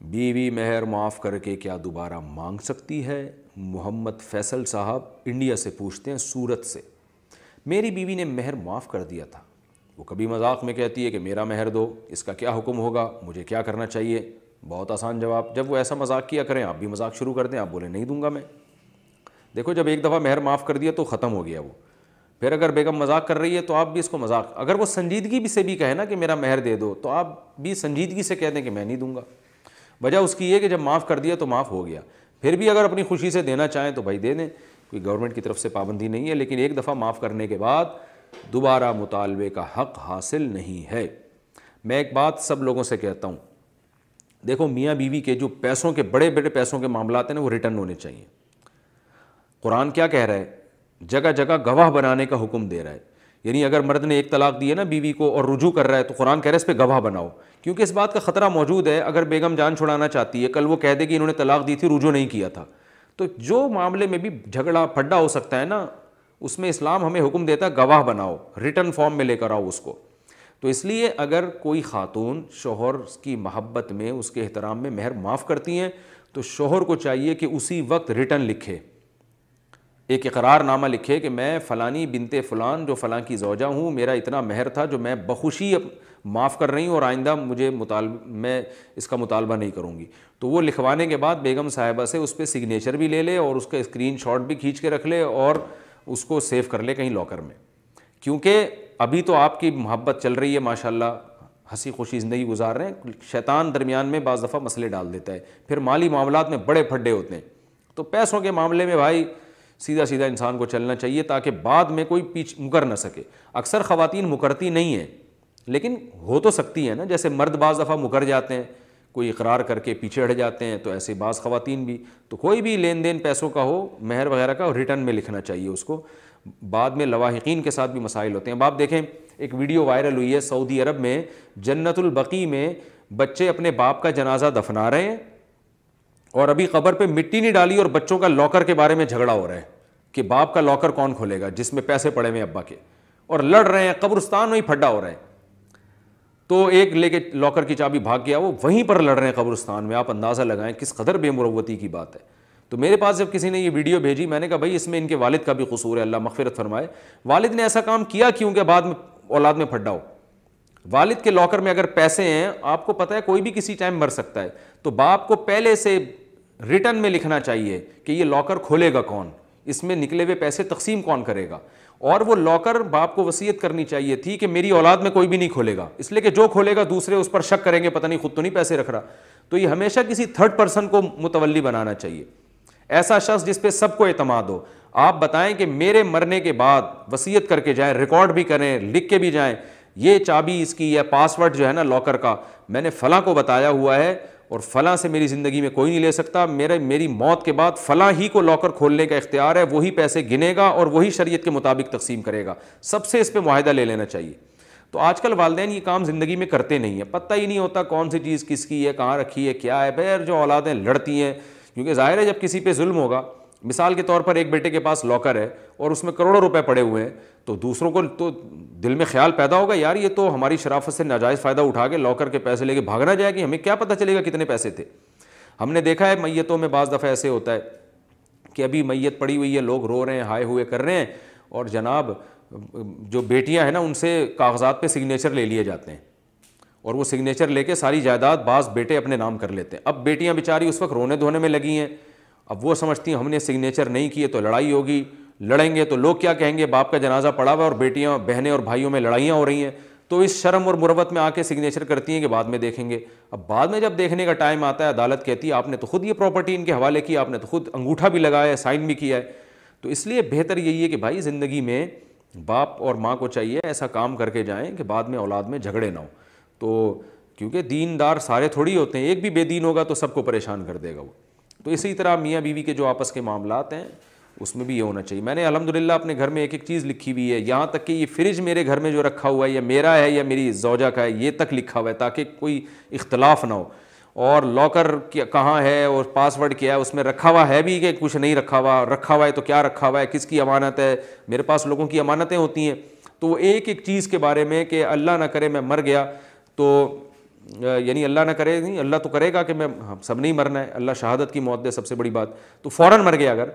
بیوی مہر معاف کر کے کیا دوبارہ مانگ سکتی ہے؟ محمد فیصل صاحب انڈیا سے پوچھتے ہیں، سورت سے۔ میری بیوی نے مہر معاف کر دیا تھا، وہ کبھی مذاق میں کہتی ہے کہ میرا مہر دو، اس کا کیا حکم ہوگا، مجھے کیا کرنا چاہیے؟ بہت آسان جواب، جب وہ ایسا مذاق کیا کریں آپ بھی مذاق شروع کر دیں، آپ بولیں نہیں دوں گا میں۔ دیکھو جب ایک دفعہ مہر معاف کر دیا تو ختم ہو گیا وہ، پھر اگر بیگم مذاق کر رہی ہے تو آپ بھی اس کو مذاق، اگر وہ سنجیدگی سے بھی کہے نا کہ میرا مہر دے دو تو آپ بھی سنجیدگی سے کہہ دیں کہ میں نہیں دوں گا۔ وجہ اس کی یہ کہ جب معاف کر دیا تو معاف ہو گیا، پھر بھی اگر اپنی خوشی سے دینا چاہیں تو بھائی دے دیں، کوئی گورنمنٹ کی طرف سے پابندی نہیں ہے، لیکن ایک دفعہ معاف کرنے کے بعد دوبارہ مطالبے کا حق حاصل نہیں ہے۔ میں ایک بات سب لوگوں سے کہتا ہوں، دیکھو میاں بیوی کے جو پیسوں کے بڑے بڑے پیسوں کے معاملات ہیں نا وہ ریٹرن ہونے چاہیے۔ قرآن کیا کہہ رہا ہے؟ جگہ جگہ گواہ بنانے کا حکم دے رہا ہے، یعنی اگر مرد نے ایک طلاق دی ہے نا بیوی کو اور رجوع کر رہا ہے تو قرآن کہہ رہا ہے اس پہ گواہ بناؤ، کیونکہ اس بات کا خطرہ موجود ہے اگر بیگم جان چھڑانا چاہتی ہے، کل وہ کہہ دے کہ انہوں نے طلاق دی تھی رجوع نہیں کیا تھا، تو جو معاملے میں بھی جھگڑا پھڈا ہو سکتا ہے نا اس میں اسلام ہمیں حکم دیتا ہے گواہ بناؤ، ریٹرن فارم میں لے کر آؤ اس کو۔ تو اس لیے اگر کوئی خاتون شوہر کی محبت میں اس کے احترام میں مہر معاف کرتی ہیں تو شوہر کو چاہیے کہ اسی وقت ریٹرن لکھے، ایک اقرار نامہ لکھے کہ میں فلانی بنت فلان جو فلاں کی زوجہ ہوں، میرا اتنا مہر تھا جو میں بخوشی معاف کر رہی ہوں اور آئندہ میں اس کا مطالبہ نہیں کروں گی۔ تو وہ لکھوانے کے بعد بیگم صاحبہ سے اس پہ سگنیچر بھی لے لے اور اس کا اسکرین شاٹ بھی کھینچ کے رکھ لے اور اس کو سیو کر لے کہیں لاکر میں، کیونکہ ابھی تو آپ کی محبت چل رہی ہے ماشاءاللہ، ہنسی خوشی زندگی گزار رہے ہیں، شیطان درمیان میں بعض دفعہ مسئلے ڈال دیتا ہے، پھر مالی معاملات میں بڑے پھڈے ہوتے ہیں۔ تو پیسوں کے معاملے میں بھائی سیدھا سیدھا انسان کو چلنا چاہیے تاکہ بعد میں کوئی مکر نہ سکے۔ اکثر خواتین مکرتی نہیں ہیں لیکن ہو تو سکتی ہیں نا، جیسے مرد بعض دفعہ مکر جاتے ہیں، کوئی اقرار کر کے پیچھے ہٹ جاتے ہیں، تو ایسے بعض خواتین بھی، تو کوئی بھی لین دین پیسوں کا ہو مہر وغیرہ کا ریٹرن میں لکھنا چاہیے اس کو، بعد میں لواحقین کے ساتھ بھی مسائل ہوتے ہیں۔ اب آپ دیکھیں ایک ویڈیو وائرل ہوئی ہے سعودی عرب میں، جنت البقیع میں بچے اپنے باپ کا جنازہ دفنا رہے ہیں اور ابھی قبر پہ مٹی نہیں ڈالی اور بچوں کا لاکر کے بارے میں جھگڑا ہو رہا ہے کہ باپ کا لاکر کون کھولے گا جس میں پیسے پڑے ہوئے ابا کے، اور لڑ رہے ہیں، قبرستان میں ہی پھڈا ہو رہا ہے۔ تو ایک لے کے لاکر کی چابی بھاگ گیا، وہ وہیں پر لڑ رہے ہیں قبرستان میں، آپ اندازہ لگائیں کس قدر بے مروتی کی بات ہے۔ تو میرے پاس جب کسی نے یہ ویڈیو بھیجی میں نے کہا بھائی اس میں ان کے والد کا بھی قصور ہے، اللہ مغفرت فرمائے، والد نے ایسا کام کیا کیوں کہ بعد میں اولاد میں پھڈا ہو؟ والد کے لاکر میں اگر پیسے ہیں، آپ کو پتہ ہے کوئی بھی کسی ٹائم مر سکتا ہے، تو باپ کو پہلے سے ریٹرن میں لکھنا چاہیے کہ یہ لاکر کھولے گا کون، اس میں نکلے ہوئے پیسے تقسیم کون کرے گا، اور وہ لاکر باپ کو وصیت کرنی چاہیے تھی کہ میری اولاد میں کوئی بھی نہیں کھولے گا، اس لیے کہ جو کھولے گا دوسرے اس پر شک کریں گے پتہ نہیں خود تو نہیں پیسے رکھ رہا۔ تو یہ ہمیشہ کسی تھرڈ پرسن کو متولی بنانا چاہیے، ایسا شخص جس پہ سب کو اعتماد ہو۔ آپ بتائیں کہ میرے مرنے کے بعد وصیت کر کے جائیں، ریکارڈ بھی کریں، لکھ کے بھی جائیں، یہ چابی اس کی یا پاسورڈ جو ہے نا لاکر کا میں نے فلاں کو بتایا ہوا ہے اور فلاں سے میری زندگی میں کوئی نہیں لے سکتا، میری موت کے بعد فلاں ہی کو لاکر کھولنے کا اختیار ہے، وہی پیسے گنے گا اور وہی شریعت کے مطابق تقسیم کرے گا، سب سے اس پہ معاہدہ لے لینا چاہیے۔ تو آج کل والدین یہ کام زندگی میں کرتے نہیں ہیں، پتہ ہی نہیں ہوتا کون سی چیز کس کی ہے، کہاں رکھی ہے، کیا ہے، پھر جو اولادیں لڑتی ہیں، کیونکہ ظاہر ہے جب کسی پہ ظلم ہوگا، مثال کے طور پر ایک بیٹے کے پاس لاکر ہے اور اس میں کروڑوں روپے پڑے ہوئے ہیں، تو دوسروں کو تو دل میں خیال پیدا ہوگا یار یہ تو ہماری شرافت سے ناجائز فائدہ اٹھا کے لاکر کے پیسے لے کے بھاگنا جائے گی، ہمیں کیا پتہ چلے گا کتنے پیسے تھے۔ ہم نے دیکھا ہے میتوں میں بعض دفعہ ایسے ہوتا ہے کہ ابھی میت پڑی ہوئی ہے، لوگ رو رہے ہیں، ہائے ہوئے کر رہے ہیں، اور جناب جو بیٹیاں ہیں نا ان سے کاغذات پہ سگنیچر لے لیے جاتے ہیں اور وہ سگنیچر لے کے ساری جائیداد بعض بیٹے اپنے نام کر لیتے ہیں۔ اب بیٹیاں بیچاری اس وقت رونے دھونے میں لگی ہیں، اب وہ سمجھتی ہیں ہم نے سگنیچر نہیں کیے تو لڑائی ہوگی، لڑیں گے تو لوگ کیا کہیں گے، باپ کا جنازہ پڑا ہوا اور بیٹیاں بہنیں اور بھائیوں میں لڑائیاں ہو رہی ہیں، تو اس شرم اور مروت میں آ کے سگنیچر کرتی ہیں کہ بعد میں دیکھیں گے۔ اب بعد میں جب دیکھنے کا ٹائم آتا ہے عدالت کہتی ہے آپ نے تو خود یہ پراپرٹی ان کے حوالے کی، آپ نے تو خود انگوٹھا بھی لگایا ہے، سائن بھی کیا ہے۔ تو اس لیے بہتر یہی ہے کہ بھائی زندگی میں باپ اور ماں کو چاہیے ایسا کام کر کے جائیں کہ بعد میں اولاد میں جھگڑے نہ ہوں، تو کیونکہ دیندار سارے تھوڑی ہوتے ہیں، ایک بھی بے دین ہوگا تو سب کو پریشان کر دے گا وہ۔ تو اسی طرح میاں بیوی کے جو آپس کے معاملات ہیں اس میں بھی یہ ہونا چاہیے۔ میں نے الحمدللہ اپنے گھر میں ایک ایک چیز لکھی ہوئی ہے، یہاں تک کہ یہ فریج میرے گھر میں جو رکھا ہوا ہے یا میرا ہے یا میری زوجہ کا ہے یہ تک لکھا ہوا ہے تاکہ کوئی اختلاف نہ ہو، اور لاکر کہاں ہے اور پاسورڈ کیا ہے اس میں رکھا ہوا ہے بھی کہ کچھ نہیں رکھا ہوا ہے تو کیا رکھا ہوا ہے، کس کی امانت ہے، میرے پاس لوگوں کی امانتیں ہوتی ہیں، تو وہ ایک ایک چیز کے بارے میں کہ اللہ نہ کرے میں مر گیا تو یعنی اللہ نہ کرے نہیں، اللہ تو کرے گا کہ میں سب نہیں مرنا ہے، اللہ شہادت کی موت دے، سب سے بڑی بات، تو فوراً مر گیا اگر،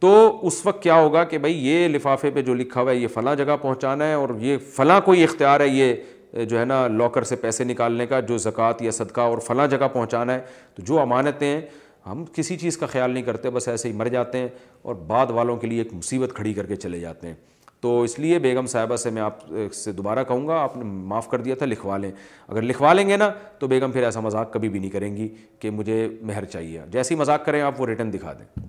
تو اس وقت کیا ہوگا کہ بھائی یہ لفافے پہ جو لکھا ہوا ہے یہ فلاں جگہ پہنچانا ہے، اور یہ فلاں کوئی اختیار ہے یہ جو ہے نا لاکر سے پیسے نکالنے کا، جو زکوٰۃ یا صدقہ اور فلاں جگہ پہنچانا ہے. تو جو امانتیں ہیں ہم کسی چیز کا خیال نہیں کرتے، بس ایسے ہی مر جاتے ہیں اور بعد والوں کے لیے ایک مصیبت کھڑی کر کے چلے جاتے ہیں. تو اس لیے بیگم صاحبہ سے میں آپ سے دوبارہ کہوں گا، آپ نے معاف کر دیا تھا، لکھوا لیں. اگر لکھوا لیں گے نا تو بیگم پھر ایسا مذاق کبھی بھی نہیں کریں گی کہ مجھے مہر چاہیے. جیسے ہی مذاق کریں آپ وہ ریٹرن دکھا دیں.